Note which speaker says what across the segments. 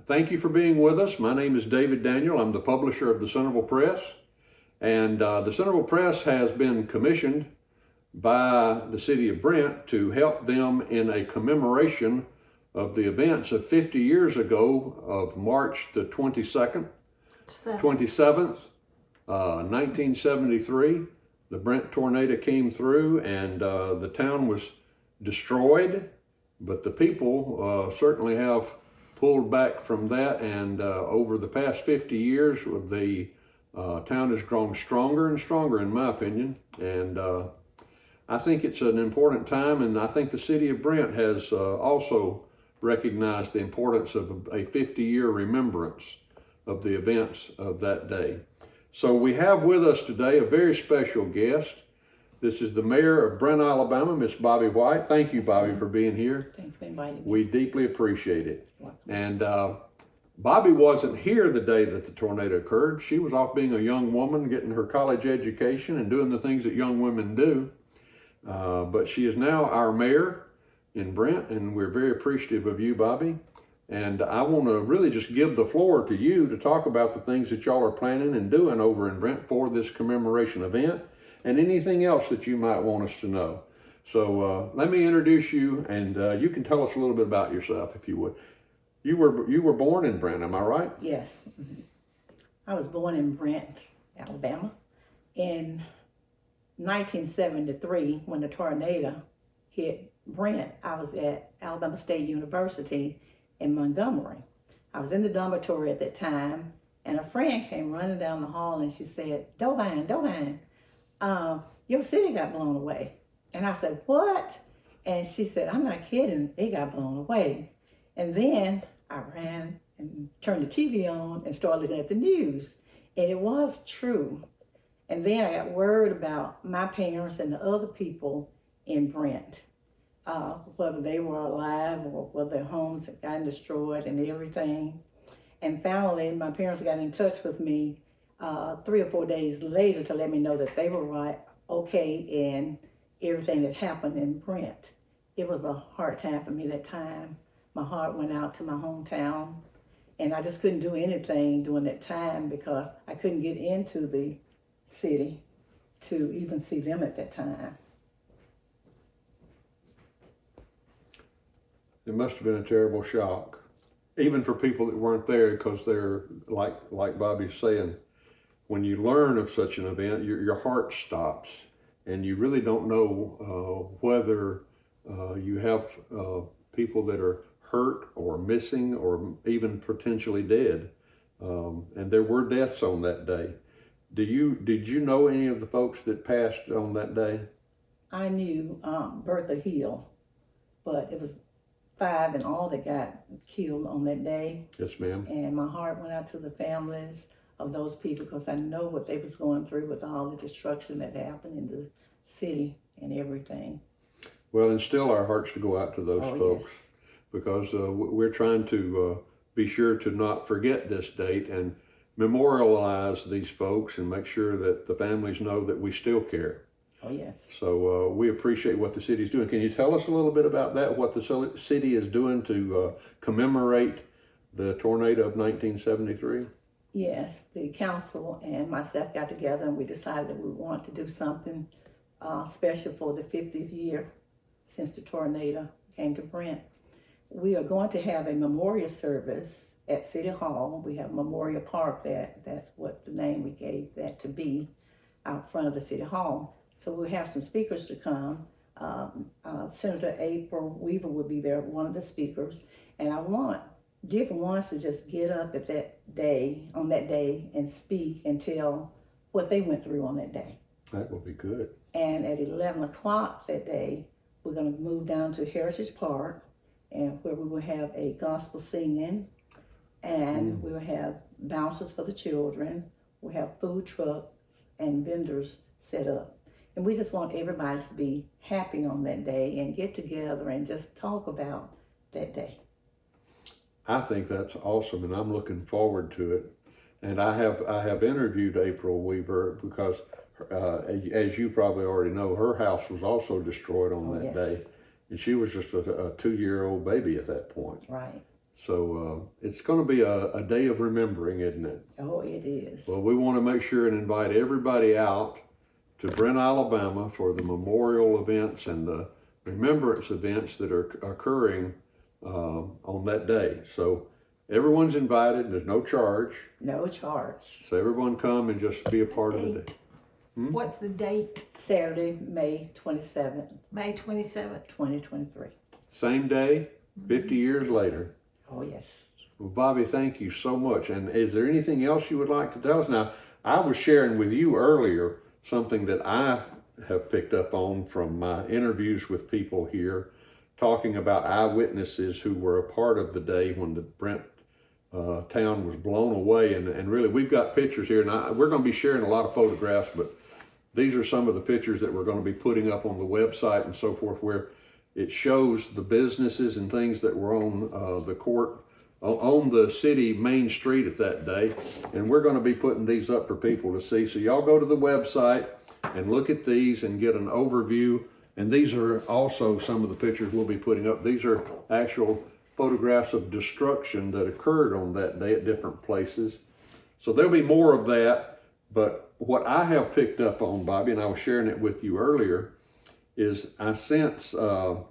Speaker 1: Thank you for being with us. My name is David Daniel. I'm the publisher of the Centerville Press. And the Centerville Press has been commissioned by the city of Brent to help them in a commemoration of the events of 50 years ago of March the 27th, 1973. The Brent tornado came through and the town was destroyed, but the people certainly have pulled back from that, and over the past 50 years the town has grown stronger and stronger, in my opinion, and I think it's an important time, and I think the city of Brent has also recognized the importance of a 50-year remembrance of the events of that day. So we have with us today a very special guest. This is the mayor of Brent, Alabama, Miss Bobbie White. Thank you, Bobbie, for being here.
Speaker 2: Thank you for inviting me.
Speaker 1: We deeply appreciate it. And Bobbie wasn't here the day that the tornado occurred. She was off being a young woman, getting her college education and doing the things that young women do. But she is now our mayor in Brent, and we're very appreciative of you, Bobbie. And I want to really just give the floor to you to talk about the things that y'all are planning and doing over in Brent for this commemoration event and anything else that you might want us to know. So let me introduce you, and you can tell us a little bit about yourself if you would. You were born in Brent, am I right?
Speaker 2: Yes. I was born in Brent, Alabama in 1973 when the tornado hit Brent. I was at Alabama State University in Montgomery. I was in the dormitory at that time, and a friend came running down the hall and she said, Dobine, your city got blown away. And I said, what? And she said, I'm not kidding, it got blown away. And then I ran and turned the TV on and started looking at the news. And it was true. And then I got word about my parents and the other people in Brent, whether they were alive or whether their homes had gotten destroyed and everything. And finally, my parents got in touch with me 3 or 4 days later to let me know that they were right, okay, in everything that happened in Brent. It was a hard time for me that time. My heart went out to my hometown, and I just couldn't do anything during that time because I couldn't get into the city to even see them at that time.
Speaker 1: It must have been a terrible shock, even for people that weren't there, because they're, like Bobbie's saying, when you learn of such an event, your heart stops, and you really don't know whether you have people that are hurt or missing or even potentially dead. And there were deaths on that day. Did you know any of the folks that passed on that day?
Speaker 2: I knew Bertha Hill, but it was 5 in all that got killed on that day.
Speaker 1: Yes, ma'am.
Speaker 2: And my heart went out to the families of those people because I know what they was going through with all the destruction that happened in the city and everything.
Speaker 1: Well, and still our hearts to go out to those folks.
Speaker 2: Yes.
Speaker 1: Because we're trying to be sure to not forget this date and memorialize these folks and make sure that the families know that we still care.
Speaker 2: Oh, yes.
Speaker 1: So we appreciate what the city's doing. Can you tell us a little bit about that, what the city is doing to commemorate the tornado of 1973?
Speaker 2: Yes, the council and myself got together and we decided that we want to do something special for the 50th year since the tornado came to Brent. We are going to have a memorial service at City Hall. We have Memorial Park that's what the name we gave that to be, out front of the City Hall. So we'll have some speakers to come. Senator April Weaver will be there, one of the speakers. And I want different ones to just get up at on that day and speak and tell what they went through on that day.
Speaker 1: That will be good.
Speaker 2: And at 11 o'clock that day, we're going to move down to Heritage Park, and where we will have a gospel singing, and we will have bouncers for the children. We'll have food trucks and vendors set up. And we just want everybody to be happy on that day and get together and just talk about that day.
Speaker 1: I think that's awesome, and I'm looking forward to it. And I have interviewed April Weaver because, as you probably already know, her house was also destroyed on that day. And she was just a 2-year-old baby at that point.
Speaker 2: Right.
Speaker 1: So it's going to be a day of remembering, isn't it?
Speaker 2: Oh, it is.
Speaker 1: Well, we want to make sure and invite everybody out to Brent, Alabama for the memorial events and the remembrance events that are occurring on that day. So everyone's invited. There's no charge.
Speaker 2: No charge.
Speaker 1: So everyone come and just be a part of the day.
Speaker 3: What's the date?
Speaker 2: Saturday, May 27th,
Speaker 3: May 27th.
Speaker 2: 2023.
Speaker 1: Same day, 50 years later.
Speaker 2: Oh, yes.
Speaker 1: Well, Bobbie, thank you so much. And is there anything else you would like to tell us? Now, I was sharing with you earlier something that I have picked up on from my interviews with people here, talking about eyewitnesses who were a part of the day when the Brent town was blown away. And really, we've got pictures here, and we're going to be sharing a lot of photographs, but these are some of the pictures that we're going to be putting up on the website and so forth, where it shows the businesses and things that were on the court, on the city main street at that day. And we're going to be putting these up for people to see. So y'all go to the website and look at these and get an overview. And these are also some of the pictures we'll be putting up. These are actual photographs of destruction that occurred on that day at different places. So there'll be more of that. But what I have picked up on, Bobbie, and I was sharing it with you earlier, is I sense a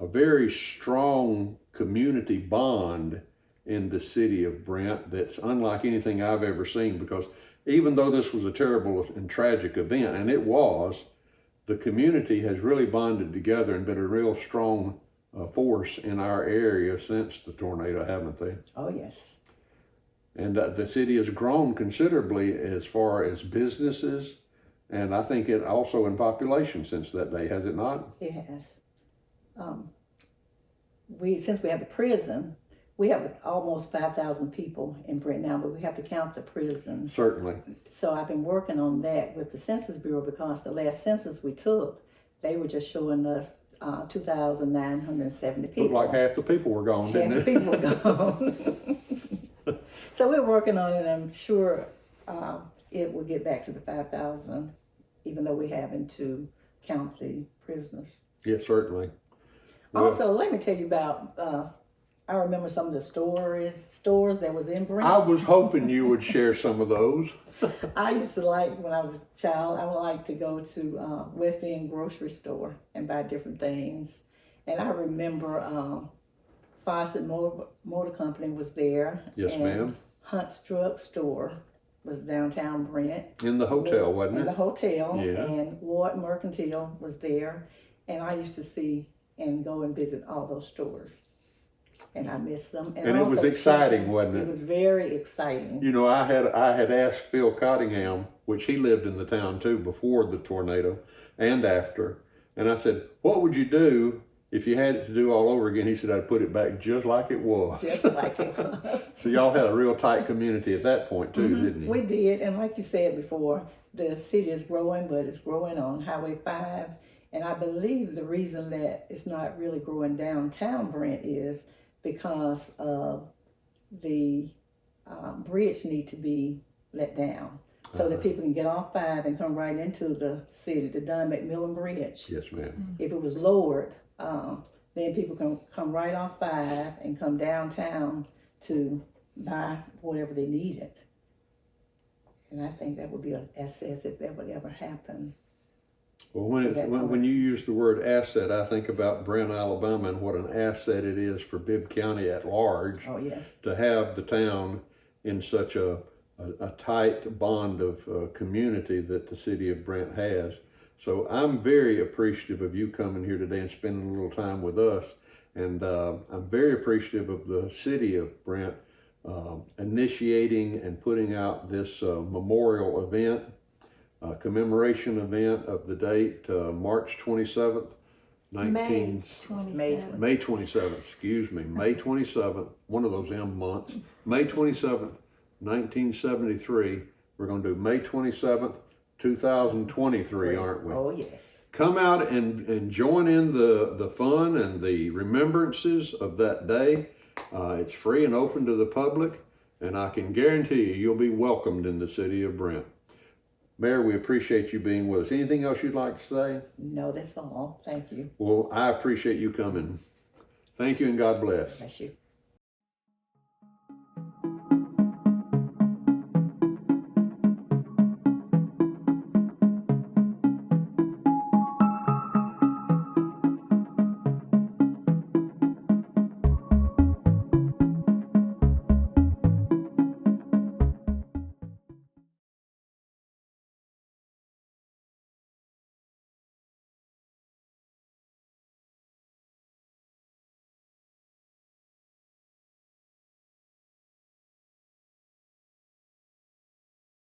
Speaker 1: very strong community bond in the city of Brent that's unlike anything I've ever seen, because even though this was a terrible and tragic event, and it was, the community has really bonded together and been a real strong force in our area since the tornado, haven't they?
Speaker 2: Oh, yes.
Speaker 1: And the city has grown considerably as far as businesses, and I think it also in population since that day, has it not?
Speaker 2: It has. Since we have the prison, we have almost 5,000 people in Brent now, but we have to count the prison.
Speaker 1: Certainly.
Speaker 2: So I've been working on that with the Census Bureau, because the last census we took, they were just showing us 2,970 people.
Speaker 1: Looked like half the people were gone, didn't
Speaker 2: Half
Speaker 1: it?
Speaker 2: the people were gone. So we're working on it. I'm sure it will get back to the 5,000, even though we're having to count the prisoners.
Speaker 1: Yes, certainly. Well,
Speaker 2: Also, let me tell you about, I remember some of the stores that was in Brent.
Speaker 1: I was hoping you would share some of those.
Speaker 2: I used to like, when I was a child, I would like to go to West End grocery store and buy different things. And I remember Fawcett Motor Company was there.
Speaker 1: Yes,
Speaker 2: and
Speaker 1: ma'am.
Speaker 2: Hunt's Drug Store was downtown Brent.
Speaker 1: In the hotel, wasn't
Speaker 2: In the
Speaker 1: it?
Speaker 2: hotel.
Speaker 1: Yeah.
Speaker 2: And Ward Mercantile was there. And I used to see and go and visit all those stores. And I missed them.
Speaker 1: And it was
Speaker 2: also
Speaker 1: exciting,
Speaker 2: Chisholm.
Speaker 1: wasn't it?
Speaker 2: It was very exciting.
Speaker 1: You know, I had asked Phil Cottingham, which he lived in the town too before the tornado and after. And I said, what would you do if you had it to do all over again? He said, I'd put it back just like it was.
Speaker 2: Just like it was.
Speaker 1: So y'all had a real tight community at that point too, didn't you?
Speaker 2: We did, and like you said before, the city is growing, but it's growing on Highway 5. And I believe the reason that it's not really growing downtown Brent is because of the bridge need to be let down so that people can get off 5 and come right into the city, the Dunn McMillan Bridge.
Speaker 1: Yes, ma'am.
Speaker 2: If it was lowered, then people can come right off 5 and come downtown to buy whatever they needed. And I think that would be an asset if that would ever happen.
Speaker 1: Well, when you use the word asset, I think about Brent, Alabama, and what an asset it is for Bibb County at large.
Speaker 2: Oh, yes.
Speaker 1: To have the town in such a tight bond of community that the city of Brent has. So I'm very appreciative of you coming here today and spending a little time with us. And I'm very appreciative of the city of Brent initiating and putting out this memorial event, commemoration event of the date, March 27th,
Speaker 3: May
Speaker 1: 27th, excuse me, May 27th, one of those M months, May 27th, 1973. We're going to do May 27th, 2023, aren't we?
Speaker 2: Oh, yes.
Speaker 1: Come out and join in the fun and the remembrances of that day. It's free and open to the public, and I can guarantee you'll be welcomed in the city of Brent. Mayor, we appreciate you being with us. Anything else you'd like to say?
Speaker 2: No, that's all. Thank you.
Speaker 1: Well, I appreciate you coming. Thank you and God bless.
Speaker 2: Bless you.